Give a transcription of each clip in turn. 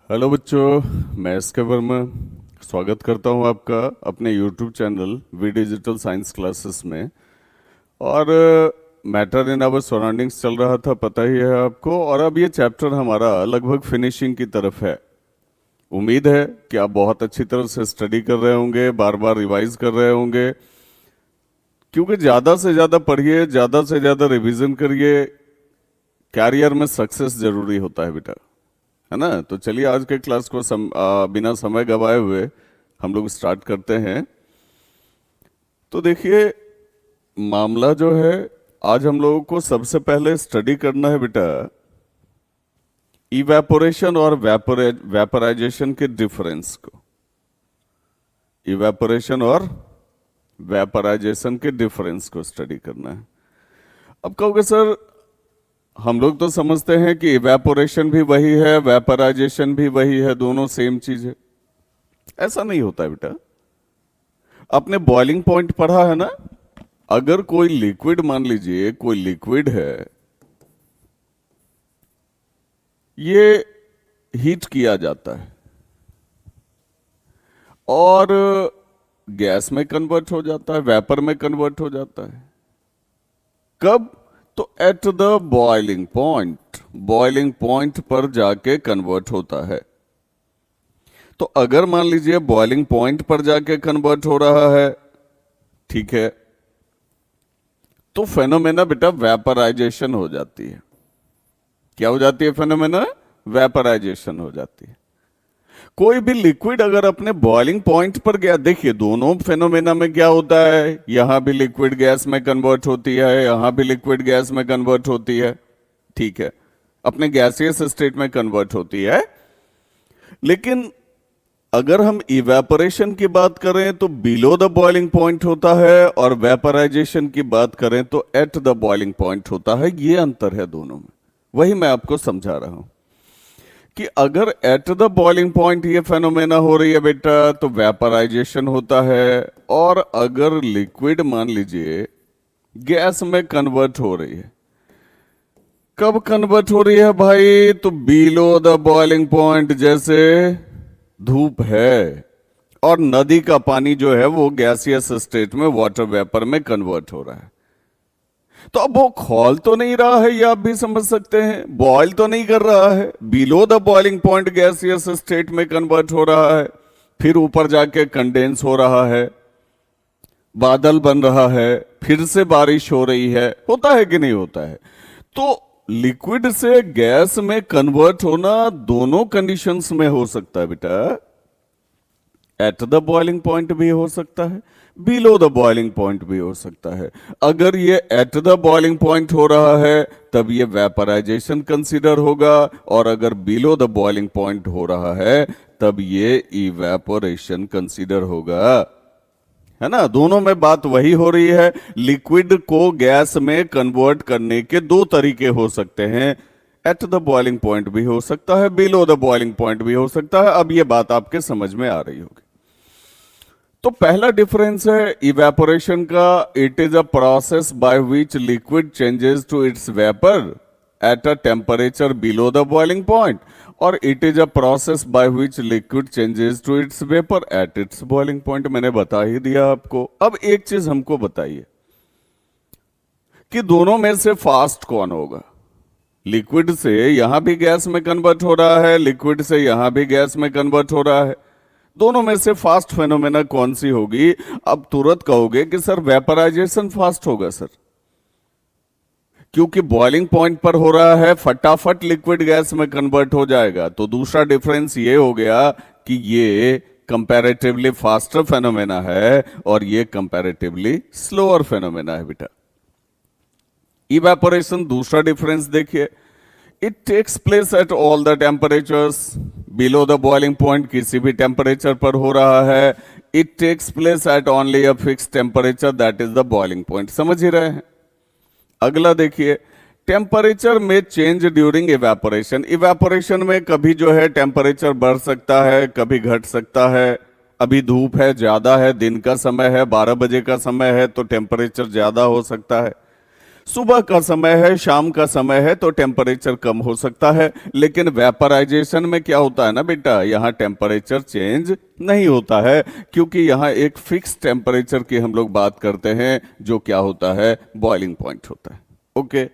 Hello बच्चों, मैं S के वर्मा स्वागत करता हूं आपका अपने YouTube channel V Digital Science Classes में। और मैटर इन आवर सराउंडिंग्स चल रहा था, पता ही है आपको। और अब ये चैप्टर हमारा लगभग फिनिशिंग की तरफ है। उम्मीद है कि आप बहुत अच्छी तरह से स्टडी कर रहे होंगे, बार बार रिवाइज कर रहे होंगे, क्योंकि ज़्यादा से ज़्यादा पढ़िए, ज़्यादा से ज़्यादा रिवीजन करिए। कैरियर में सक्सेस जरूरी होता है बेटा, है ना। तो चलिए आज के क्लास को बिना समय गवाए हुए हम लोग स्टार्ट करते हैं। तो देखिए, मामला जो है, आज हम लोगों को सबसे पहले स्टडी करना है बेटा इवेपोरेशन और वेपराइजेशन के डिफरेंस को। इवेपोरेशन और वेपराइजेशन के डिफरेंस को स्टडी करना है। अब कहोगे सर, हम लोग तो समझते हैं कि इवेपोरेशन भी वही है, वेपराइजेशन भी वही है, दोनों सेम चीज है। ऐसा नहीं होता है बेटा। आपने बॉइलिंग पॉइंट पढ़ा है ना। अगर कोई लिक्विड, मान लीजिए कोई लिक्विड है, ये हीट किया जाता है और गैस में कन्वर्ट हो जाता है, वेपर में कन्वर्ट हो जाता है। कब? तो at the boiling point, boiling point पर जाके कन्वर्ट होता है। तो अगर मान लीजिए बॉइलिंग पॉइंट पर जाके कन्वर्ट हो रहा है, ठीक है, तो फेनोमेना बेटा वेपराइजेशन हो जाती है। क्या हो जाती है? फेनोमेना वेपराइजेशन हो जाती है। कोई भी लिक्विड अगर अपने बॉइलिंग पॉइंट पर गया, देखिए दोनों फेनोमेना में क्या होता है, यहां भी लिक्विड गैस में कन्वर्ट होती है, यहां भी लिक्विड गैस में कन्वर्ट होती है, ठीक है, अपने गैसियस स्टेट में कन्वर्ट होती है। लेकिन अगर हम इवेपोरेशन की बात करें तो बिलो द बॉइलिंग पॉइंट होता है, और वेपराइजेशन की बात करें तो एट द बॉइलिंग पॉइंट होता है। ये अंतर है दोनों में, वही मैं आपको समझा रहा हूं कि अगर एट द बॉइलिंग पॉइंट ये फेनोमेना हो रही है बेटा, तो वेपराइजेशन होता है। और अगर लिक्विड मान लीजिए गैस में कन्वर्ट हो रही है, कब कन्वर्ट हो रही है भाई? तो बिलो द बॉइलिंग पॉइंट। जैसे धूप है और नदी का पानी जो है वो गैसियस स्टेट में वाटर वेपर में कन्वर्ट हो रहा है, तो अब वो खौल तो नहीं रहा है, ये आप भी समझ सकते हैं। बॉयल तो नहीं कर रहा है, below the boiling point gaseous state में कन्वर्ट हो रहा है, फिर ऊपर जाके कंडेंस हो रहा है, बादल बन रहा है, फिर से बारिश हो रही है। होता है कि नहीं होता है? तो लिक्विड से गैस में कन्वर्ट होना दोनों कंडीशंस में हो सकता है बेटा। एट द बॉइलिंग पॉइंट भी हो सकता है, बिलो द बॉइलिंग पॉइंट भी हो सकता है। अगर ये एट द बॉइलिंग पॉइंट हो रहा है तब ये वेपराइजेशन कंसीडर होगा, और अगर बिलो द बॉइलिंग पॉइंट हो रहा है तब ये इवेपोरेशन कंसीडर होगा, है ना। दोनों में बात वही हो रही है। लिक्विड को गैस में कन्वर्ट करने के दो तरीके हो सकते हैं, एट द बॉइलिंग पॉइंट भी हो सकता है, बिलो द बॉइलिंग पॉइंट भी हो सकता है। अब ये बात आपके समझ में आ रही होगी। तो पहला डिफरेंस है इवेपोरेशन का। It is a process by which liquid changes to its vapour at a temperature below the boiling point, और it is a process by which liquid changes to its vapour at its boiling point. मैंने बता ही दिया आपको। अब एक चीज हमको बताइए कि दोनों में से फास्ट कौन होगा? लिक्विड से यहां भी गैस में कन्वर्ट हो रहा है, लिक्विड से यहां भी गैस में कन्वर्ट हो रहा है। दोनों में से फास्ट फेनोमेना कौन सी होगी? अब तुरंत कहोगे कि सर वेपराइजेशन फास्ट होगा सर, क्योंकि बॉइलिंग पॉइंट पर हो रहा है, फटाफट लिक्विड गैस में कन्वर्ट हो जाएगा। तो दूसरा डिफरेंस ये हो गया कि ये कंपैरेटिवली फास्टर फेनोमेना है और ये कंपैरेटिवली स्लोअर फेनोमेना है बेटा। इवेपोरेशन दूसरा डिफरेंस देखिए, it takes place at all the temperatures. Below the boiling point किसी भी टेम्परेचर पर हो रहा है। It takes place at only a fix temperature, that is the boiling point. समझ ही रहे हैं? अगला देखिए, टेम्परेचर में चेंज ड्यूरिंग इवेपोरेशन। इवेपोरेशन में कभी जो है टेम्परेचर बढ़ सकता है, कभी घट सकता है। अभी धूप है, ज्यादा है, दिन का समय है, 12 बजे का समय है, तो टेम्परेचर ज्यादा हो सकता है। सुबह का समय है, शाम का समय है, तो टेम्परेचर कम हो सकता है। लेकिन वेपराइजेशन में क्या होता है ना बेटा, यहां टेम्परेचर चेंज नहीं होता है, क्योंकि यहां एक फिक्स टेम्परेचर की हम लोग बात करते हैं, जो क्या होता है, बॉइलिंग पॉइंट होता है। ओके,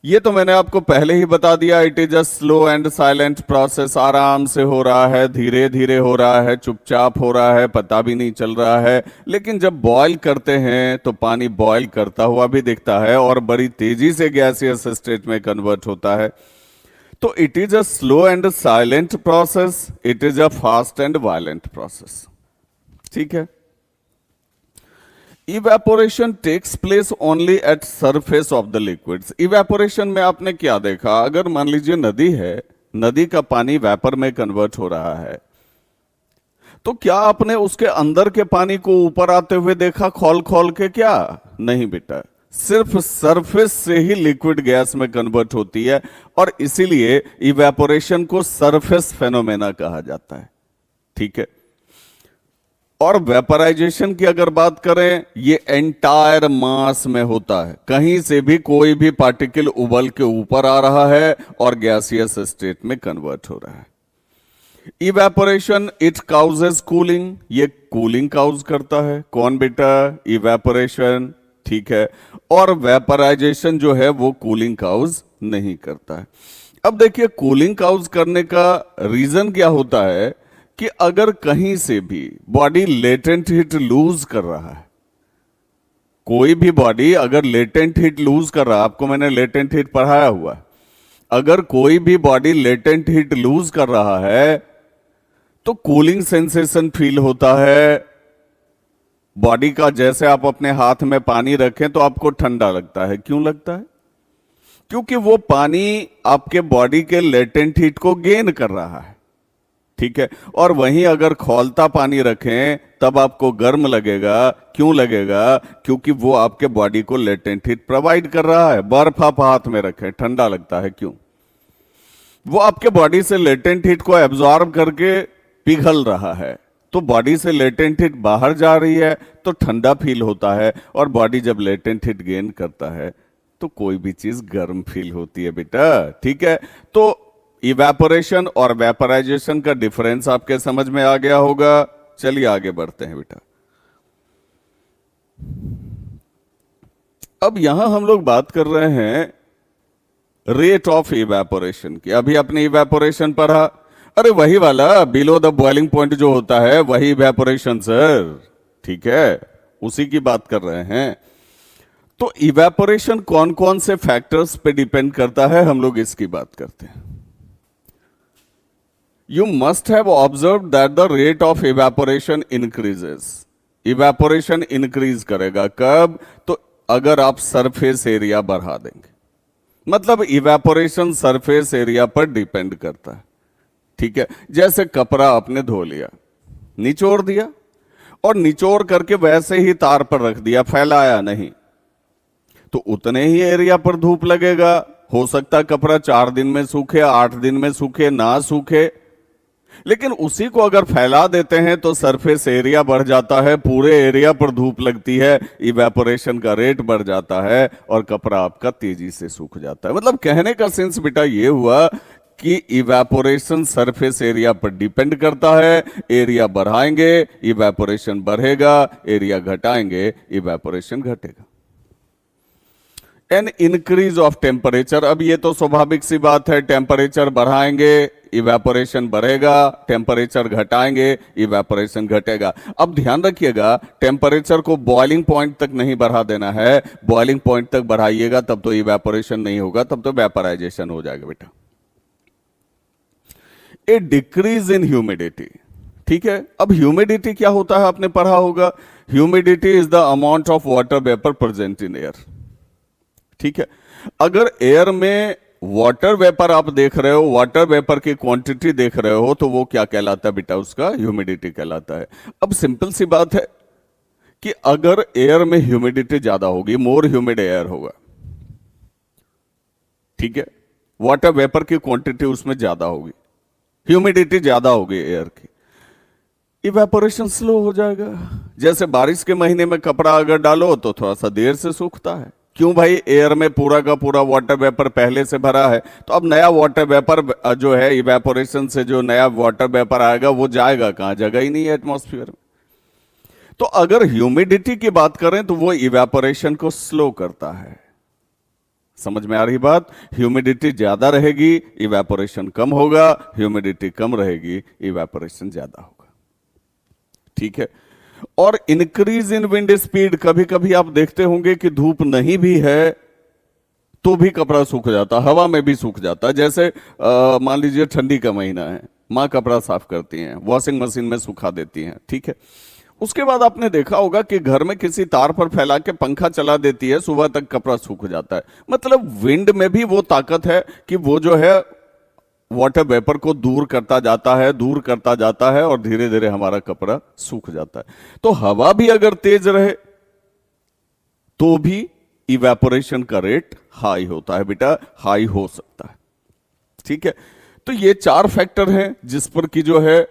ये तो मैंने आपको पहले ही बता दिया। It is a slow and silent process, आराम से हो रहा है, धीरे धीरे हो रहा है, चुपचाप हो रहा है, पता भी नहीं चल रहा है। लेकिन जब बॉयल करते हैं तो पानी बॉयल करता हुआ भी दिखता है और बड़ी तेजी से गैसियस स्टेट में कन्वर्ट होता है। तो it is a slow and silent process, it is a fast and violent process. ठीक है। Evaporation takes place only at surface of the liquids. Evaporation में आपने क्या देखा, अगर मान लीजिए नदी है, नदी का पानी वेपर में कन्वर्ट हो रहा है, तो क्या आपने उसके अंदर के पानी को ऊपर आते हुए देखा खोल खोल के? क्या नहीं बेटा, सिर्फ सरफेस से ही लिक्विड गैस में कन्वर्ट होती है, और इसीलिए इवेपोरेशन को सरफेस फेनोमेना कहा जाता है। ठीक है। और वेपराइजेशन की अगर बात करें, ये एंटायर मास में होता है, कहीं से भी कोई भी पार्टिकल उबल के ऊपर आ रहा है और गैसियस स्टेट में कन्वर्ट हो रहा है। इवेपोरेशन इट काउजेस कूलिंग, ये कूलिंग काउज करता है। कौन बेटा? इवेपोरेशन। ठीक है। और वेपराइजेशन जो है वो कूलिंग काउज नहीं करता है। अब देखिए, कूलिंग काउज करने का रीजन क्या होता है कि अगर कहीं से भी बॉडी लेटेंट हीट लूज कर रहा है, कोई भी बॉडी अगर लेटेंट हीट लूज कर रहा है, आपको मैंने लेटेंट हीट पढ़ाया हुआ है, अगर कोई भी बॉडी लेटेंट हीट लूज कर रहा है तो कूलिंग सेंसेशन फील होता है बॉडी का। जैसे आप अपने हाथ में पानी रखें तो आपको ठंडा लगता है। क्यों लगता है? क्योंकि वो पानी आपके बॉडी के लेटेंट हीट को गेन कर रहा है। ठीक है। और वहीं अगर खौलता पानी रखें तब आपको गर्म लगेगा। क्यों लगेगा? क्योंकि वो आपके बॉडी को लेटेंट हीट प्रोवाइड कर रहा है। बर्फ आप हाथ में रखें, ठंडा लगता है। क्यों? वो आपके बॉडी से लेटेंट हीट को एब्जॉर्ब करके पिघल रहा है, तो बॉडी से लेटेंट हीट बाहर जा रही है तो ठंडा फील होता है। और बॉडी जब लेटेंट हीट गेन करता है तो कोई भी चीज गर्म फील होती है बेटा। ठीक है। तो इवेपोरेशन और वेपराइजेशन का डिफरेंस आपके समझ में आ गया होगा। चलिए आगे बढ़ते हैं बेटा। अब यहां हम लोग बात कर रहे हैं रेट ऑफ इवेपोरेशन की। अभी आपने इवेपोरेशन पढ़ा, अरे वही वाला बिलो द बॉइलिंग पॉइंट जो होता है वही इवेपोरेशन सर। ठीक है, उसी की बात कर रहे हैं। तो इवेपोरेशन कौन कौन से फैक्टर्स पे डिपेंड करता है, हम लोग इसकी बात करते हैं। You must have observed that the rate of evaporation increases. Evaporation increase करेगा कब? तो अगर आप सरफेस एरिया बढ़ा देंगे, मतलब इवेपोरेशन सरफेस एरिया पर डिपेंड करता है। ठीक है। जैसे कपड़ा आपने धो लिया, निचोड़ दिया, और निचोड़ करके वैसे ही तार पर रख दिया, फैलाया नहीं, तो उतने ही एरिया पर धूप लगेगा। हो सकता है कपड़ा 4 दिन में सूखे, 8 दिन में सूखे, ना सूखे। लेकिन उसी को अगर फैला देते हैं तो सरफेस एरिया बढ़ जाता है, पूरे एरिया पर धूप लगती है, इवेपोरेशन का रेट बढ़ जाता है और कपड़ा आपका तेजी से सूख जाता है। मतलब कहने का सेंस बेटा ये हुआ कि इवेपोरेशन सरफेस एरिया पर डिपेंड करता है। एरिया बढ़ाएंगे इवेपोरेशन बढ़ेगा, एरिया घटाएंगे इवेपोरेशन घटेगा। एन इंक्रीज ऑफ टेम्परेचर, अब ये तो स्वाभाविक सी बात है, टेम्परेचर बढ़ाएंगे इवेपोरेशन बढ़ेगा, टेम्परेचर घटाएंगे इवेपोरेशन घटेगा। अब ध्यान रखिएगा, टेम्परेचर को बॉइलिंग पॉइंट तक नहीं बढ़ा देना है। बॉइलिंग पॉइंट तक बढ़ाइएगा तब तो इवेपोरेशन नहीं होगा, तब तो वेपराइजेशन हो जाएगा बेटा। ए डिक्रीज इन ह्यूमिडिटी। ठीक है। अब ह्यूमिडिटी क्या होता है आपने पढ़ा होगा। Humidity is the amount of water vapour present in air. ठीक है। अगर एयर में वाटर वेपर आप देख रहे हो, वाटर वेपर की क्वांटिटी देख रहे हो, तो वो क्या कहलाता है बेटा? उसका ह्यूमिडिटी कहलाता है। अब सिंपल सी बात है कि अगर एयर में ह्यूमिडिटी ज्यादा होगी, मोर ह्यूमिड एयर होगा, ठीक है, वाटर वेपर की क्वांटिटी उसमें ज्यादा होगी, ह्यूमिडिटी ज्यादा होगी एयर की, इवेपोरेशन स्लो हो जाएगा। जैसे बारिश के महीने में कपड़ा अगर डालो तो थोड़ा सा देर से सूखता है, क्यों भाई, एयर में पूरा का पूरा वाटर वेपर पहले से भरा है, तो अब नया वाटर वेपर जो है इवेपोरेशन से जो नया वाटर वेपर आएगा वो जाएगा कहां, जगह ही नहीं है एटमॉस्फेयर में। तो अगर ह्यूमिडिटी की बात करें तो वो इवेपोरेशन को स्लो करता है। समझ में आ रही बात? ह्यूमिडिटी ज्यादा रहेगी इवेपोरेशन कम होगा, ह्यूमिडिटी कम रहेगी इवेपोरेशन ज्यादा होगा। ठीक है। और इंक्रीज इन विंड स्पीड, कभी कभी आप देखते होंगे कि धूप नहीं भी है तो भी कपड़ा सूख जाता, हवा में भी सूख जाता। जैसे मान लीजिए ठंडी का महीना है, मां कपड़ा साफ करती हैं, वॉशिंग मशीन में सुखा देती हैं, ठीक है। उसके बाद आपने देखा होगा कि घर में किसी तार पर फैला के पंखा चला देती है, सुबह तक कपड़ा सूख जाता है। मतलब विंड में भी वो ताकत है कि वो जो है वाटर वेपर को दूर करता जाता है, दूर करता जाता है, और धीरे धीरे हमारा कपड़ा सूख जाता है। तो हवा भी अगर तेज रहे तो भी इवेपोरेशन का रेट हाई होता है बेटा, हाई हो सकता है। ठीक है। तो ये 4 फैक्टर हैं जिस पर कि जो है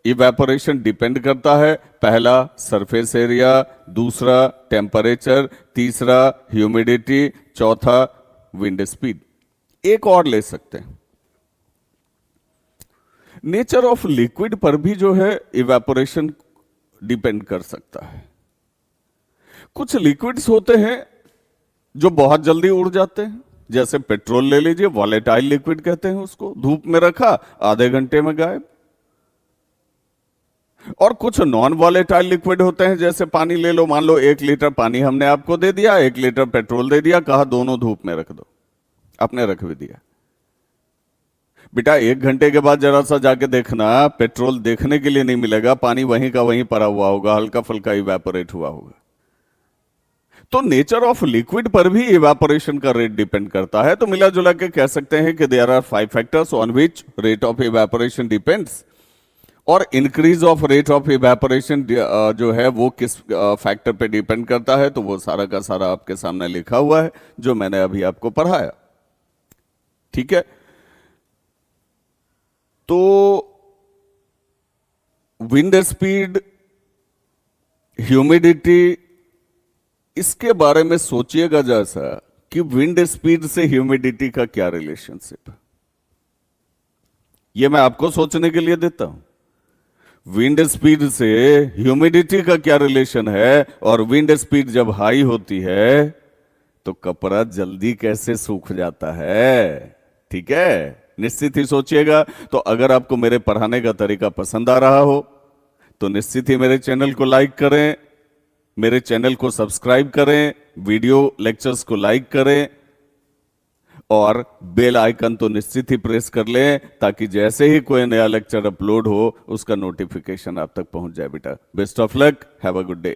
इवेपोरेशन डिपेंड करता है। पहला सरफेस एरिया, दूसरा टेम्परेचर, तीसरा ह्यूमिडिटी, चौथा विंड स्पीड। एक और ले सकते हैं, नेचर ऑफ लिक्विड पर भी जो है इवेपोरेशन डिपेंड कर सकता है। कुछ लिक्विड्स होते हैं जो बहुत जल्दी उड़ जाते हैं, जैसे पेट्रोल ले लीजिए, वॉलेटाइल लिक्विड कहते हैं उसको, धूप में रखा आधे घंटे में गायब। और कुछ नॉन वॉलेटाइल लिक्विड होते हैं, जैसे पानी ले लो, मान लो 1 लीटर पानी हमने आपको दे दिया, 1 लीटर पेट्रोल दे दिया, कहा दोनों धूप में रख दो, आपने रख भी दिया। बेटा 1 घंटे के बाद जरा सा जाके देखना, पेट्रोल देखने के लिए नहीं मिलेगा, पानी वहीं का वहीं पड़ा हुआ होगा, हल्का फुल्का इवेपोरेट हुआ होगा। तो नेचर ऑफ लिक्विड पर भी इवेपोरेशन का रेट डिपेंड करता है। तो मिला जुला के कह सकते हैं कि there are 5 factors on which rate of evaporation depends. और increase of rate of evaporation जो है वो किस फैक्टर पे डिपेंड करता है, तो वो सारा का सारा आपके सामने लिखा हुआ है जो मैंने अभी आपको पढ़ाया। ठीक है। तो विंड स्पीड, ह्यूमिडिटी, इसके बारे में सोचिएगा जैसा कि विंड स्पीड से ह्यूमिडिटी का क्या रिलेशनशिप है, यह मैं आपको सोचने के लिए देता हूं। विंड स्पीड से ह्यूमिडिटी का क्या रिलेशन है, और विंड स्पीड जब हाई होती है तो कपड़ा जल्दी कैसे सूख जाता है। ठीक है, निश्चित ही सोचिएगा। तो अगर आपको मेरे पढ़ाने का तरीका पसंद आ रहा हो तो निश्चित ही मेरे चैनल को लाइक करें, मेरे चैनल को सब्सक्राइब करें, वीडियो लेक्चर्स को लाइक करें, और बेल आइकन तो निश्चित ही प्रेस कर लें ताकि जैसे ही कोई नया लेक्चर अपलोड हो उसका नोटिफिकेशन आप तक पहुंच जाए। बेटा best of luck, have a good day.